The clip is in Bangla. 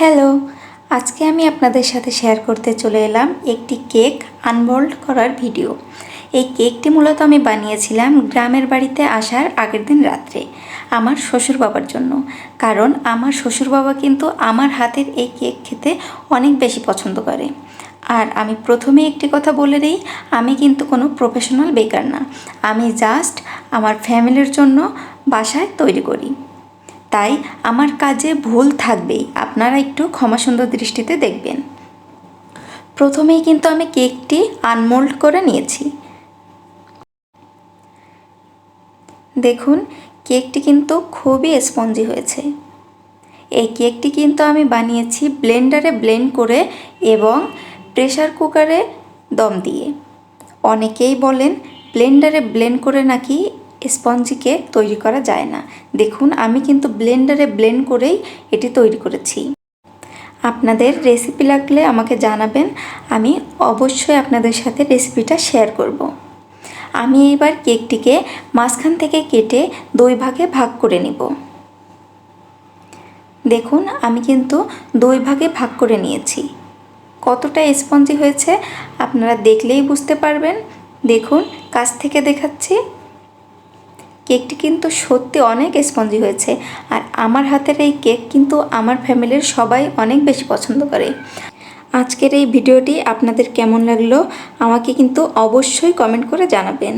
হ্যালো, আজকে আমি আপনাদের সাথে শেয়ার করতে চলে এলাম একটি কেক আনমোল্ড করার ভিডিও। এই কেকটি মূলত আমি বানিয়েছিলাম গ্রামের বাড়িতে আসার আগের দিন রাত্রে আমার শ্বশুর বাবার জন্য। কারণ আমার শ্বশুর বাবা কিন্তু আমার হাতের এই কেক খেতে অনেক বেশি পছন্দ করে। আর আমি প্রথমে একটি কথা বলে দিই, আমি কিন্তু কোনো প্রফেশনাল বেকার না, আমি জাস্ট আমার ফ্যামিলির জন্য বাসায় তৈরি করি। তাই আমার কাজে ভুল থাকবেই, আপনারা একটু ক্ষমাসুন্দর দৃষ্টিতে দেখবেন। প্রথমেই কিন্তু আমি কেকটি আনমোল্ড করে নিয়েছি। দেখুন, কেকটি কিন্তু খুবই স্পঞ্জি হয়েছে। এই কেকটি কিন্তু আমি বানিয়েছি ব্লেন্ডারে ব্লেন্ড করে এবং প্রেসার কুকারে দম দিয়ে। অনেকেই বলেন ব্লেন্ডারে ব্লেন্ড করে নাকি স্পঞ্জি কেক তৈরি করা যায় না। দেখুন, আমি কিন্তু ব্লেন্ডারে ব্লেন্ড করেই এটি তৈরি করেছি। আপনাদের রেসিপি লাগলে আমাকে জানাবেন, আমি অবশ্যই আপনাদের সাথে রেসিপিটা শেয়ার করব। আমি এবার কেকটিকে মাঝখান থেকে কেটে 2 ভাগে ভাগ করে নিব। দেখুন, আমি কিন্তু 2 ভাগে ভাগ করে নিয়েছি। কতটা স্পঞ্জি হয়েছে আপনারা দেখলেই বুঝতে পারবেন। দেখুন, কাছ থেকে দেখাচ্ছি। কেকটি কিন্তু সত্যি অনেক স্পঞ্জি হয়েছে। আর আমার হাতের এই কেক কিন্তু আমার ফ্যামিলির সবাই অনেক বেশি পছন্দ করে। আজকের এই ভিডিওটি আপনাদের কেমন লাগলো আমাকে কিন্তু অবশ্যই কমেন্ট করে জানাবেন।